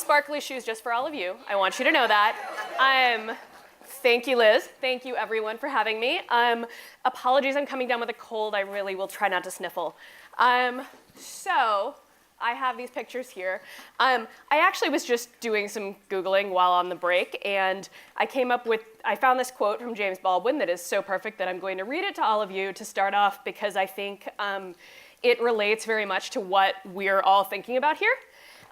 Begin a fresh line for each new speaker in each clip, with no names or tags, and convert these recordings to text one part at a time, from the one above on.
sparkly shoes just for all of you. I want you to know that. Thank you, Liz. Thank you, everyone, for having me. Apologies, I'm coming down with a cold. I really will try not to sniffle. So I have these pictures here. I actually was just doing some Googling while on the break, and I found this quote from James Baldwin that is so perfect that I'm going to read it to all of you to start off, because I think it relates very much to what we're all thinking about here.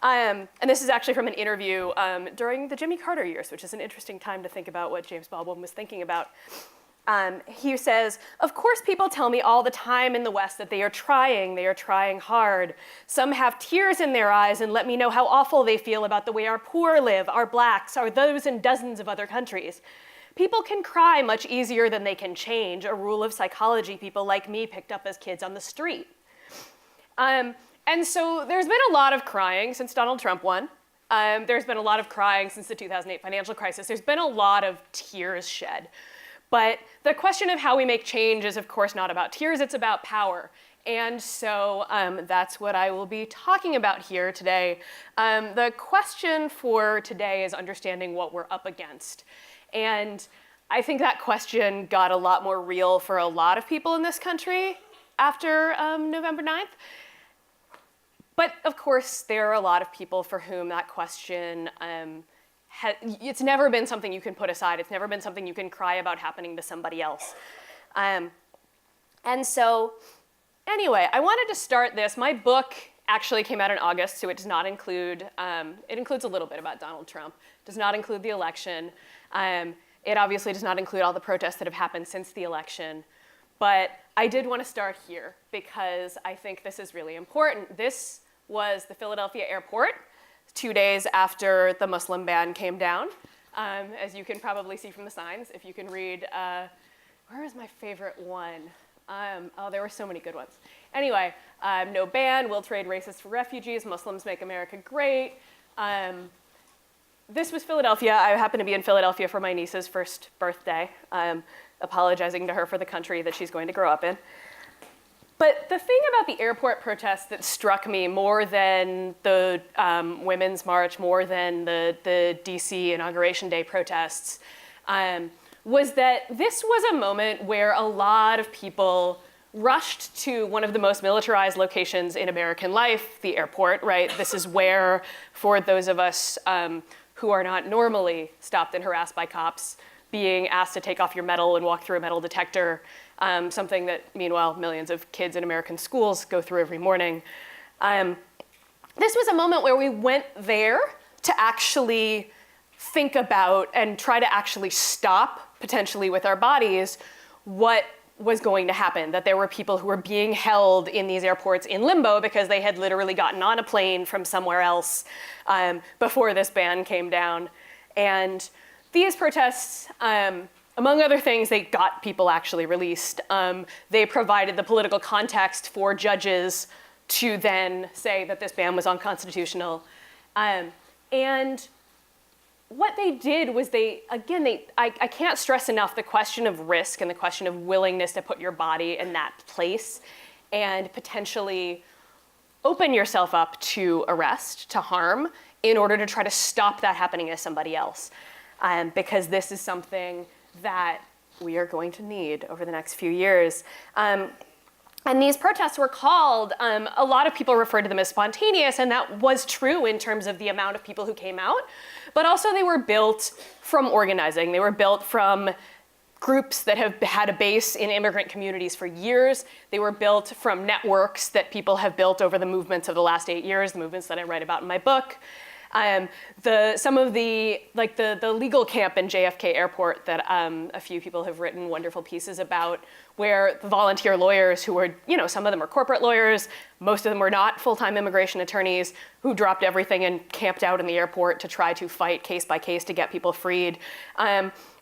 And this is actually from an interview during the Jimmy Carter years, which is an interesting time to think about what James Baldwin was thinking about. He says, "Of course people tell me all the time in the West that they are trying hard. Some have tears in their eyes and let me know how awful they feel about the way our poor live, our blacks, or those in dozens of other countries. People can cry much easier than they can change, a rule of psychology people like me picked up as kids on the street." And so there's been a lot of crying since Donald Trump won. There's been a lot of crying since the 2008 financial crisis. There's been a lot of tears shed. But the question of how we make change is, of course, not about tears, it's about power. And so that's what I will be talking about here today. The question for today is understanding what we're up against. And I think that question got a lot more real for a lot of people in this country after November 9th. But of course, there are a lot of people for whom that question, it's never been something you can put aside. It's never been something you can cry about happening to somebody else. And so anyway, I wanted to start this. My book actually came out in August, so it does not include, it includes a little bit about Donald Trump. It does not include the election. It obviously does not include all the protests that have happened since the election. But I did want to start here because I think this is really important. This was the Philadelphia airport 2 days after the Muslim ban came down, as you can probably see from the signs. If you can read, where is my favorite one? Oh, there were so many good ones. Anyway, no ban, we'll trade racists for refugees, Muslims make America great. This was Philadelphia. I happened to be in Philadelphia for my niece's first birthday, apologizing to her for the country that she's going to grow up in. But the thing about the airport protests that struck me more than the Women's March, more than the DC Inauguration Day protests, was that this was a moment where a lot of people rushed to one of the most militarized locations in American life, the airport, right? This is where, for those of us who are not normally stopped and harassed by cops, being asked to take off your medal and walk through a metal detector, something that, meanwhile, millions of kids in American schools go through every morning. This was a moment where we went there to actually think about and try to actually stop, potentially with our bodies, what was going to happen, that there were people who were being held in these airports in limbo because they had literally gotten on a plane from somewhere else before this ban came down. And these protests, among other things, they got people actually released. They provided the political context for judges to then say that this ban was unconstitutional. And what they did was I can't stress enough the question of risk and the question of willingness to put your body in that place and potentially open yourself up to arrest, to harm, in order to try to stop that happening to somebody else. Because this is something that we are going to need over the next few years. And these protests were called, a lot of people referred to them as spontaneous, and that was true in terms of the amount of people who came out, but also they were built from organizing. They were built from groups that have had a base in immigrant communities for years. They were built from networks that people have built over the movements of the last 8 years, the movements that I write about in my book. Some of the legal camp in JFK Airport that a few people have written wonderful pieces about, where the volunteer lawyers who were, some of them are corporate lawyers, most of them were not full-time immigration attorneys, who dropped everything and camped out in the airport to try to fight case by case to get people freed,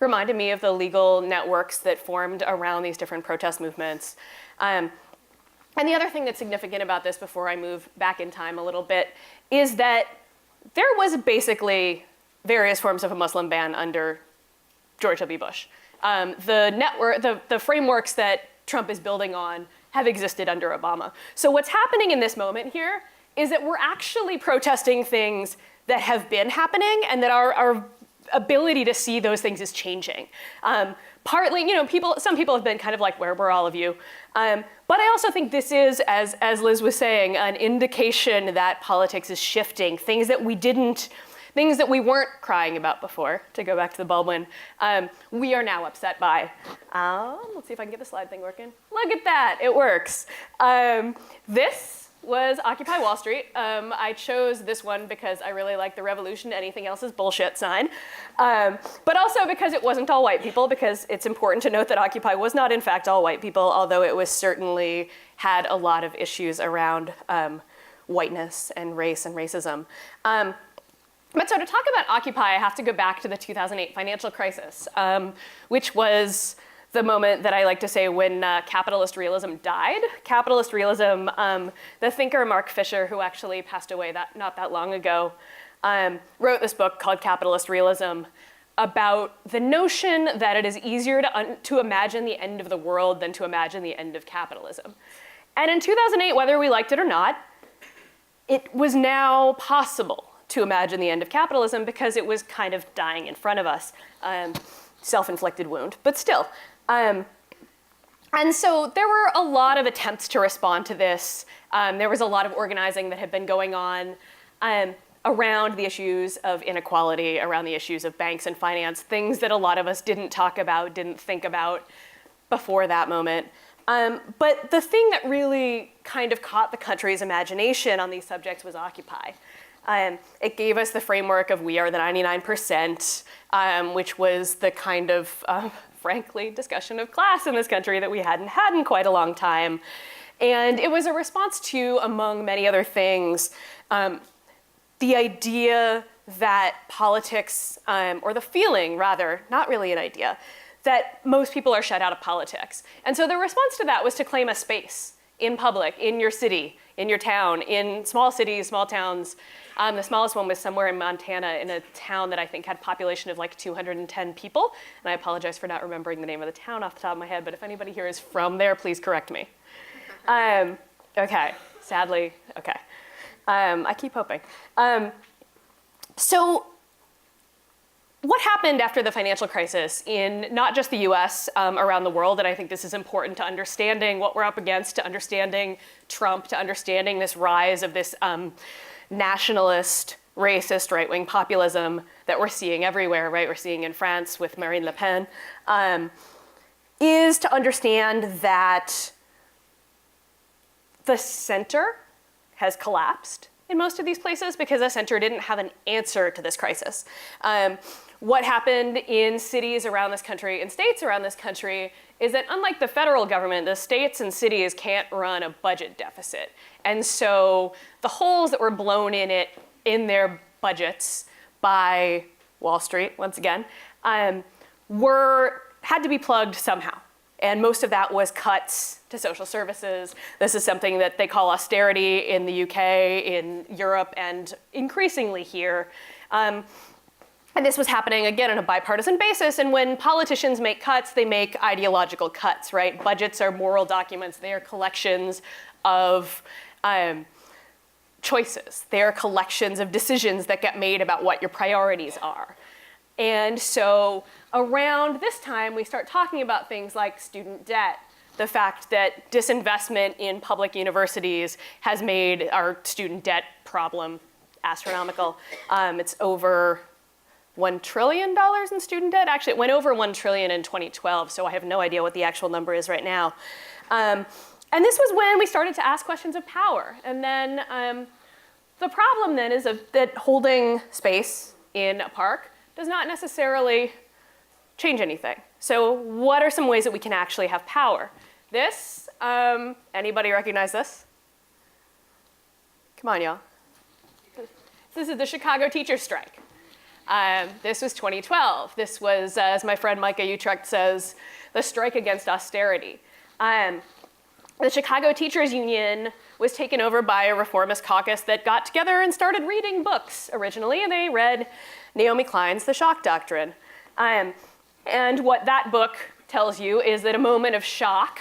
reminded me of the legal networks that formed around these different protest movements. And the other thing that's significant about this, before I move back in time a little bit, is that there was basically various forms of a Muslim ban under George W. Bush. The frameworks that Trump is building on have existed under Obama. So what's happening in this moment here is that we're actually protesting things that have been happening, and that our ability to see those things is changing. Partly, some people have been kind of like, where were all of you? But I also think this is, as Liz was saying, an indication that politics is shifting. Things that we weren't crying about before, to go back to the Baldwin, we are now upset by. Let's see if I can get the slide thing working. Look at that, it works. This was Occupy Wall Street. I chose this one because I really like the revolution, anything else is bullshit sign. But also because it wasn't all white people, because it's important to note that Occupy was not in fact all white people, although it was certainly had a lot of issues around whiteness and race and racism. But so to talk about Occupy, I have to go back to the 2008 financial crisis, which was the moment that I like to say when capitalist realism died. Capitalist realism, the thinker Mark Fisher, who actually passed away not that long ago, wrote this book called Capitalist Realism about the notion that it is easier to imagine the end of the world than to imagine the end of capitalism. And in 2008, whether we liked it or not, it was now possible to imagine the end of capitalism because it was kind of dying in front of us. Self-inflicted wound, but still. And so there were a lot of attempts to respond to this. There was a lot of organizing that had been going on around the issues of inequality, around the issues of banks and finance, things that a lot of us didn't talk about, didn't think about before that moment. But the thing that really kind of caught the country's imagination on these subjects was Occupy. It gave us the framework of we are the 99%, which was the kind of, frankly, discussion of class in this country that we hadn't had in quite a long time. And it was a response to, among many other things, the idea that politics, or the feeling rather, not really an idea, that most people are shut out of politics. And so the response to that was to claim a space in public, in your city, in your town, in small cities, small towns. The smallest one was somewhere in Montana in a town that I think had a population of like 210 people. And I apologize for not remembering the name of the town off the top of my head, but if anybody here is from there, please correct me. Okay, sadly, okay. I keep hoping. So what happened after the financial crisis in not just the US, around the world, and I think this is important to understanding what we're up against, to understanding Trump, to understanding this rise of this nationalist, racist, right-wing populism that we're seeing everywhere, right? We're seeing in France with Marine Le Pen, is to understand that the center has collapsed in most of these places because the center didn't have an answer to this crisis. What happened in cities around this country, in states around this country, is that unlike the federal government, the states and cities can't run a budget deficit. And so the holes that were blown in their budgets by Wall Street, once again, had to be plugged somehow. And most of that was cuts to social services. This is something that they call austerity in the UK, in Europe, and increasingly here. And this was happening, again, on a bipartisan basis. And when politicians make cuts, they make ideological cuts, right? Budgets are moral documents. They are collections of choices. They are collections of decisions that get made about what your priorities are. And so around this time, we start talking about things like student debt, the fact that disinvestment in public universities has made our student debt problem astronomical. It's over $1 trillion in student debt. Actually, it went over $1 trillion in 2012, so I have no idea what the actual number is right now. And this was when we started to ask questions of power. And then the problem then is that holding space in a park does not necessarily change anything. So what are some ways that we can actually have power? This, anybody recognize this? Come on, y'all. This is the Chicago teachers' strike. This was 2012. This was, as my friend Micah Utrecht says, the strike against austerity. The Chicago Teachers Union was taken over by a reformist caucus that got together and started reading books originally, and they read Naomi Klein's The Shock Doctrine. And what that book tells you is that a moment of shock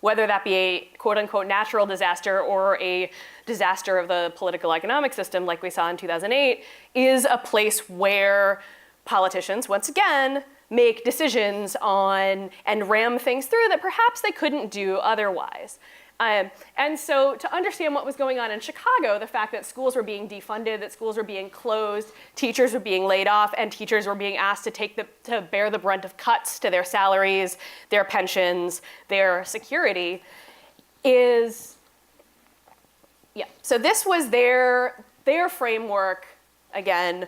whether that be a quote unquote natural disaster or a disaster of the political economic system like we saw in 2008, is a place where politicians, once again, make decisions on and ram things through that perhaps they couldn't do otherwise. And so to understand what was going on in Chicago, the fact that schools were being defunded, that schools were being closed, teachers were being laid off, and teachers were being asked to bear the brunt of cuts to their salaries, their pensions, their security, is, yeah. So this was their framework, again,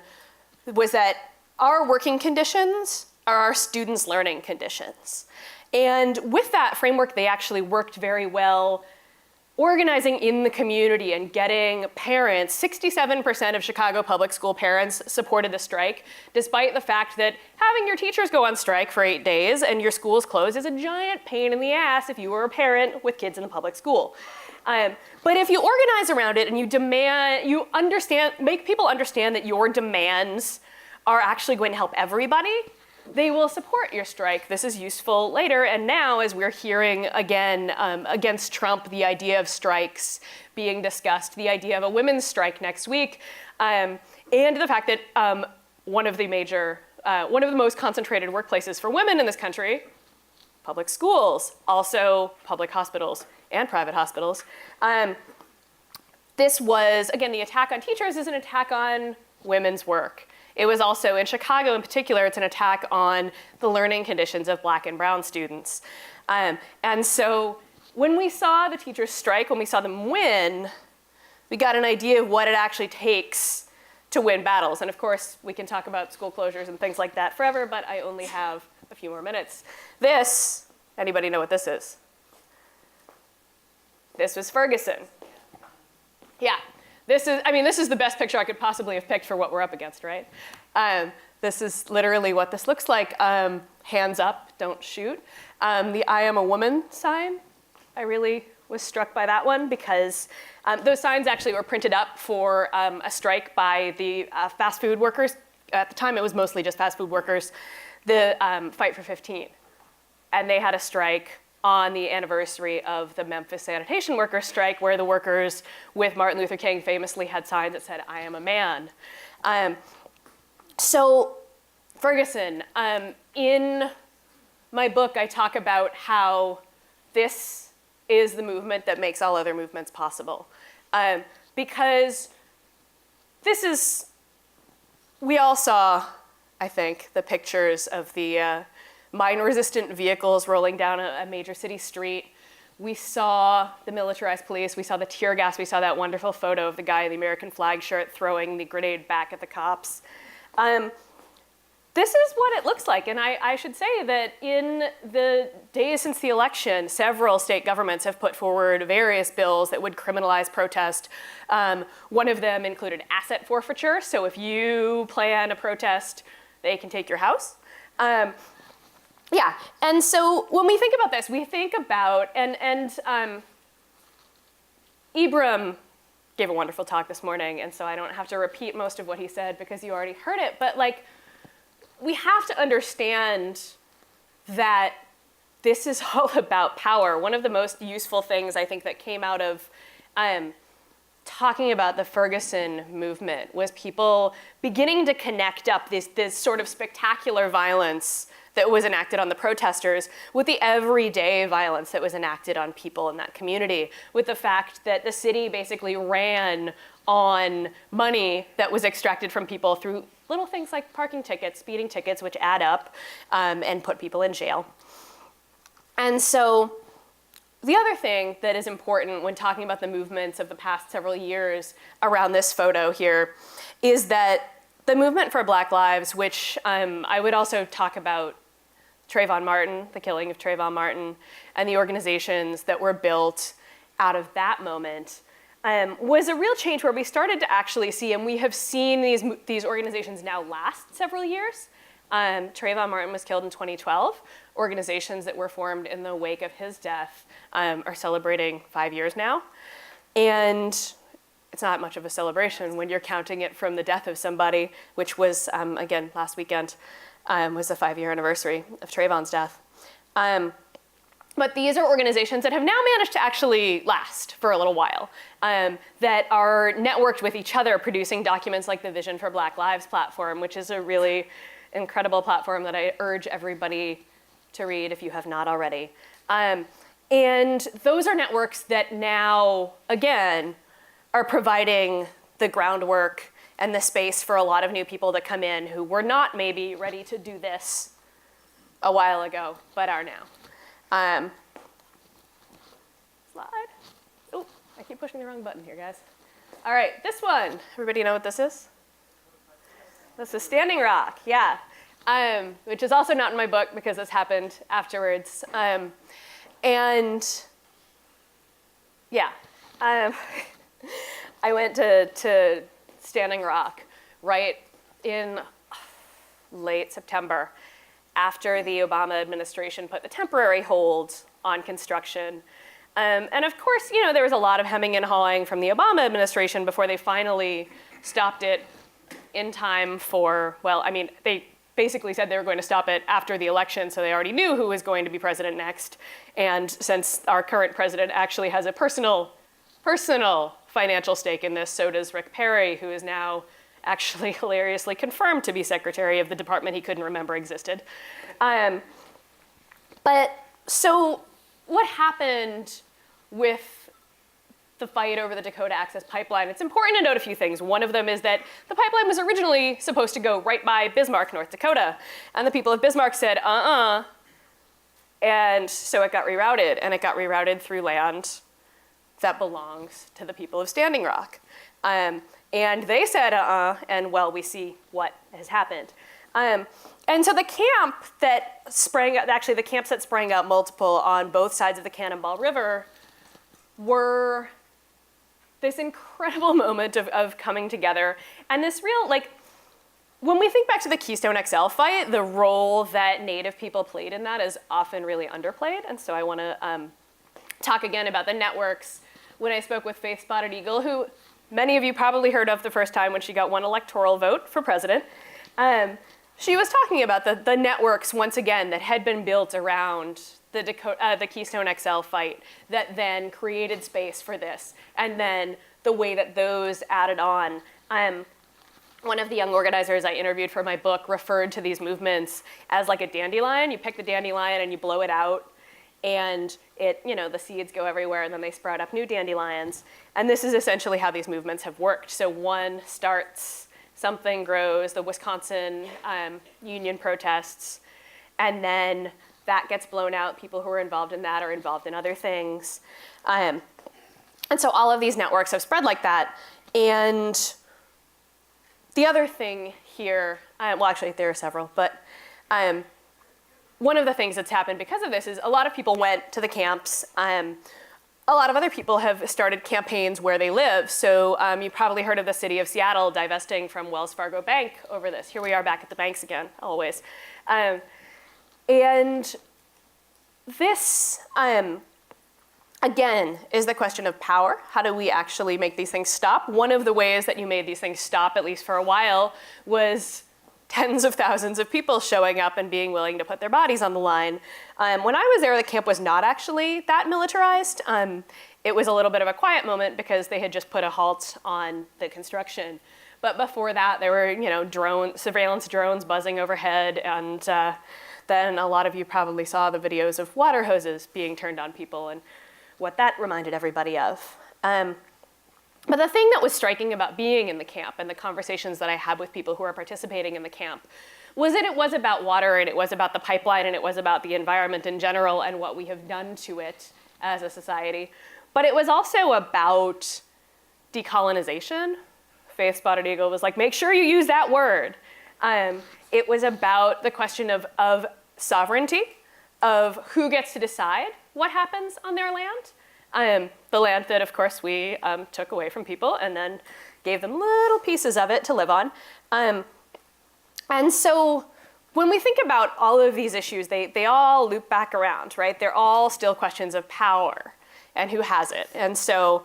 was that our working conditions are our students' learning conditions. And with that framework, they actually worked very well organizing in the community and getting parents. 67% of Chicago public school parents supported the strike, despite the fact that having your teachers go on strike for 8 days and your schools closed is a giant pain in the ass if you were a parent with kids in the public school. But if you organize around it and you understand, make people understand that your demands are actually going to help everybody, they will support your strike. This is useful later. And now, as we're hearing again against Trump, the idea of strikes being discussed, the idea of a women's strike next week, and the fact that one of the most concentrated workplaces for women in this country, public schools, also public hospitals and private hospitals. This was, again, the attack on teachers is an attack on women's work. It was also, in Chicago in particular, it's an attack on the learning conditions of Black and brown students. And so when we saw the teachers strike, when we saw them win, we got an idea of what it actually takes to win battles. And of course, we can talk about school closures and things like that forever, but I only have a few more minutes. This, anybody know what this is? This was Ferguson. Yeah. This is the best picture I could possibly have picked for what we're up against, right? This is literally what this looks like. Hands up, don't shoot. The I am a woman sign, I really was struck by that one because those signs actually were printed up for a strike by the fast food workers. At the time, it was mostly just fast food workers, the Fight for 15. And they had a strike on the anniversary of the Memphis sanitation workers strike, where the workers with Martin Luther King famously had signs that said, "I am a man." So Ferguson, in my book, I talk about how this is the movement that makes all other movements possible. Because we all saw, I think, the pictures of the mine-resistant vehicles rolling down a major city street. We saw the militarized police, we saw the tear gas, we saw that wonderful photo of the guy in the American flag shirt throwing the grenade back at the cops. This is what it looks like, and I should say that in the days since the election, several state governments have put forward various bills that would criminalize protest. One of them included asset forfeiture, so if you plan a protest, they can take your house. Yeah, and so when we think about this, we think about, and Ibram gave a wonderful talk this morning, and so I don't have to repeat most of what he said because you already heard it, but like, we have to understand that this is all about power. One of the most useful things I think that came out of talking about the Ferguson movement was people beginning to connect up this sort of spectacular violence that was enacted on the protesters with the everyday violence that was enacted on people in that community, with the fact that the city basically ran on money that was extracted from people through little things like parking tickets, speeding tickets, which add up and put people in jail. And so the other thing that is important when talking about the movements of the past several years around this photo here is that the movement for Black Lives, which I would also talk about Trayvon Martin, the killing of Trayvon Martin, and the organizations that were built out of that moment, was a real change where we started to actually see, and we have seen these organizations now last several years. Trayvon Martin was killed in 2012. Organizations that were formed in the wake of his death are celebrating 5 years now. And it's not much of a celebration when you're counting it from the death of somebody, which was, again, last weekend, was the 5-year anniversary of Trayvon's death. But these are organizations that have now managed to actually last for a little while, that are networked with each other, producing documents like the Vision for Black Lives platform, which is a really incredible platform that I urge everybody to read if you have not already. And those are networks that now, again, are providing the groundwork and the space for a lot of new people that come in who were not maybe ready to do this a while ago, but are now. Slide. Oh, I keep pushing the wrong button here, guys. All right, this one. Everybody know what this is? This is Standing Rock, yeah. Which is also not in my book because this happened afterwards. And yeah, I went to Standing Rock right in late September after the Obama administration put the temporary hold on construction. And of course, you know, there was a lot of hemming and hawing from the Obama administration before they finally stopped it in time for, well, I mean, they basically said they were going to stop it after the election, so they already knew who was going to be president next. And since our current president actually has a personal financial stake in this, so does Rick Perry, who is now actually hilariously confirmed to be secretary of the department he couldn't remember existed. But so what happened with the fight over the Dakota Access Pipeline? It's important to note a few things. One of them is that the pipeline was originally supposed to go right by Bismarck, North Dakota. And the people of Bismarck said, and so it got rerouted, and it got rerouted through land that belongs to the people of Standing Rock. And they said, and well, we see what has happened. And so the camp that sprang up, actually the camps that sprang up multiple on both sides of the Cannonball River were this incredible moment of coming together. And this real, like, when we think back to the Keystone XL fight, the role that Native people played in that is often really underplayed. And so I want to talk again about the networks. When I spoke with Faith Spotted Eagle, who many of you probably heard of the first time when she got one electoral vote for president, she was talking about the networks, once again, that had been built around the Keystone XL fight that then created space for this, and then the way that those added on. One of the young organizers I interviewed for my book referred to these movements as like a dandelion. You pick the dandelion and you blow it out, and it, you know, the seeds go everywhere, and then they sprout up new dandelions. And this is essentially how these movements have worked. So one starts, something grows, the Wisconsin union protests, and then that gets blown out. People who are involved in that are involved in other things. And so all of these networks have spread like that. And the other thing here, well, actually, there are several, but one of the things that's happened because of this is a lot of people went to the camps. A lot of other people have started campaigns where they live. So you probably heard of the city of Seattle divesting from Wells Fargo Bank over this. Here we are back at the banks again, always. And this, again, is the question of power. How do we actually make these things stop? One of the ways that you made these things stop, at least for a while, was tens of thousands of people showing up and being willing to put their bodies on the line. When I was there, the camp was not actually that militarized. It was a little bit of a quiet moment because they had just put a halt on the construction. But before that, there were, you know, surveillance drones buzzing overhead, and then a lot of you probably saw the videos of water hoses being turned on people and what that reminded everybody of. But the thing that was striking about being in the camp and the conversations that I had with people who are participating in the camp was that it was about water, and it was about the pipeline, and it was about the environment in general and what we have done to it as a society. But it was also about decolonization. Faith Spotted Eagle was like, make sure you use that word. It was about the question of sovereignty, of who gets to decide what happens on their land. The land that, of course, we took away from people and then gave them little pieces of it to live on. And so when we think about all of these issues, they all loop back around, right? They're all still questions of power and who has it. And so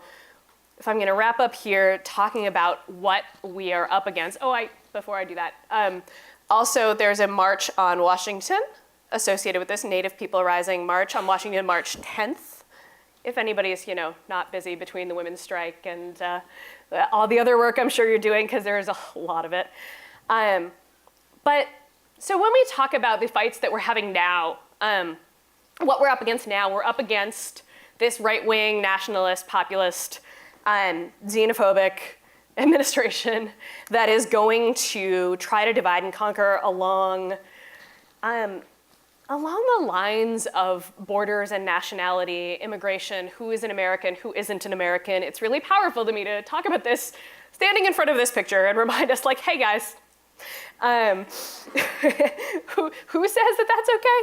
if I'm going to wrap up here talking about what we are up against, before I do that, also there's a march on Washington associated with this Native People Rising March on Washington, March 10th. If anybody's, not busy between the women's strike and all the other work I'm sure you're doing, because there is a lot of it. But so when we talk about the fights that we're having now, what we're up against now, we're up against this right-wing, nationalist, populist, xenophobic administration that is going to try to divide and conquer along the lines of borders and nationality, immigration, who is an American, who isn't an American. It's really powerful to me to talk about this standing in front of this picture and remind us, like, hey guys, who says that that's okay?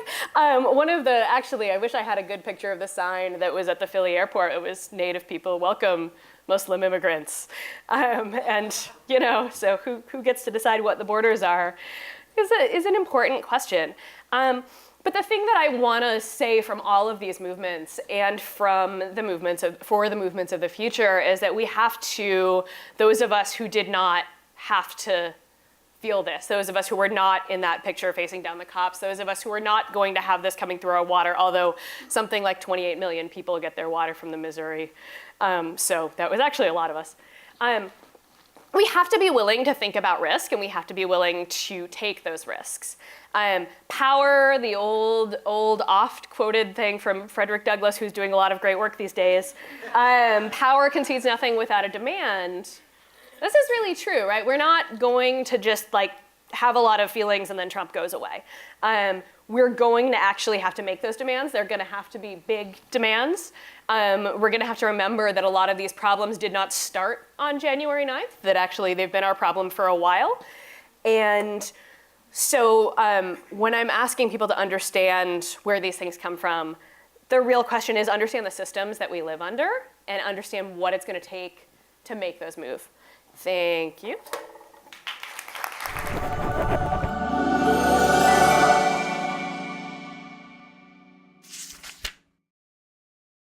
Actually, I wish I had a good picture of the sign that was at the Philly airport. It was Native people welcome Muslim immigrants. So who gets to decide what the borders are is an important question. But the thing that I want to say from all of these movements and from the movements of the future is that we have to, those of us who did not have to feel this, those of us who were not in that picture facing down the cops, those of us who are not going to have this coming through our water, although something like 28 million people get their water from the Missouri. So that was actually a lot of us. We have to be willing to think about risk, and we have to be willing to take those risks. Power, the old oft-quoted thing from Frederick Douglass, who's doing a lot of great work these days, power concedes nothing without a demand. This is really true, right? We're not going to just have a lot of feelings and then Trump goes away. We're going to actually have to make those demands. They're gonna have to be big demands. We're gonna have to remember that a lot of these problems did not start on January 9th, that actually they've been our problem for a while. And so when I'm asking people to understand where these things come from, the real question is understand the systems that we live under and understand what it's gonna take to make those move. Thank you.